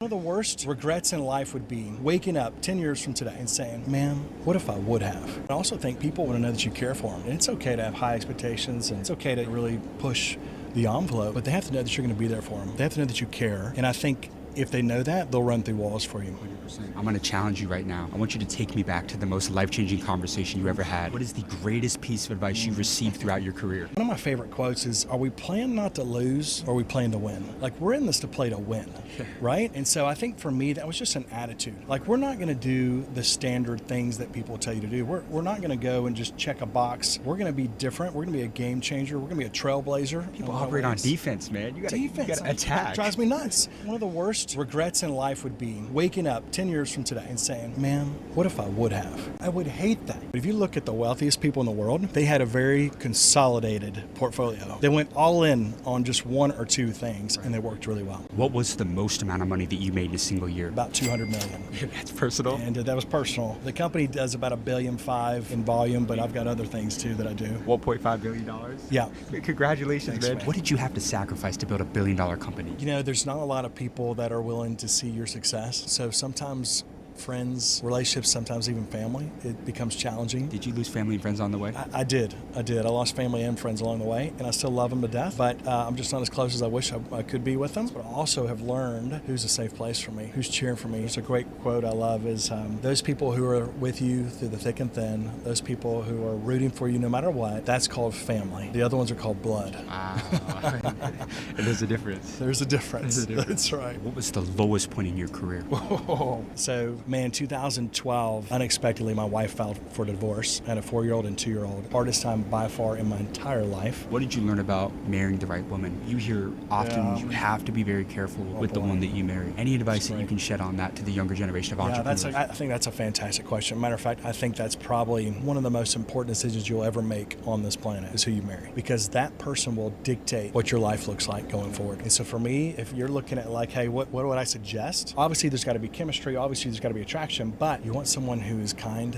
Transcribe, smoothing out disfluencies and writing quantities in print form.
One of the worst regrets in life would be waking up 10 years from today and saying, man, what if I would have? I also think people want to know that you care for them. And it's okay to have high expectations, and it's okay to really push the envelope, but they have to know that you're going to be there for them. They have to know that you care. And I think if they know that, they'll run through walls for you. 100%. I'm going to challenge you right now. I want you to take me back to the most life-changing conversation you ever had. What is the greatest piece of advice you've received throughout your career? One of my favorite quotes is, are we playing not to lose, or are we playing to win? Like, we're in this to play to win, right? And so I think for me, that was just an attitude. Like, we're not going to do the standard things that people tell you to do. We're not going to go and just check a box. We're going to be different. We're going to be a game changer. We're going to be a trailblazer. People operate on defense, man. You got to attack. It drives me nuts. One of the worst regrets in life would be waking up 10 years from today and saying, man, what if I would have? I would hate that. But if you look at the wealthiest people in the world, they had a very consolidated portfolio. They went all in on just one or two things, and they worked really well. What was the most amount of money that you made in a single year? About $200 million. That's personal. And that was personal. The company does about $1.5 billion in volume, but I've got other things too that I do. $1.5 billion? Yeah. Congratulations, Thanks, man. What did you have to sacrifice to build $1 billion company? You know, there's not a lot of people that are willing to see your success. So sometimes friends, relationships, sometimes even family, it becomes challenging. Did you lose family and friends on the way? I did. I lost family and friends along the way, and I still love them to death, but I'm just not as close as I wish I could be with them. But I also have learned who's a safe place for me, who's cheering for me. There's a great quote I love is, those people who are with you through the thick and thin, those people who are rooting for you no matter what, that's called family. The other ones are called blood. Wow. And there's a difference. There's a difference. That's right. What was the lowest point in your career? So, man, 2012, unexpectedly, my wife filed for divorce. I had a 4-year-old and 2-year-old. Hardest time by far in my entire life. What did you learn about marrying the right woman? You hear often you have to be be very careful with the one that you marry. Any advice that you can shed on that to the younger generation of entrepreneurs? I think that's a fantastic question. Matter of fact, I think that's probably one of the most important decisions you'll ever make on this planet is who you marry, because that person will dictate what your life looks like going forward. And so for me, if you're looking at like, hey, what would I suggest? Obviously, there's got to be chemistry. Obviously, there's got to be attraction, but you want someone who is kind,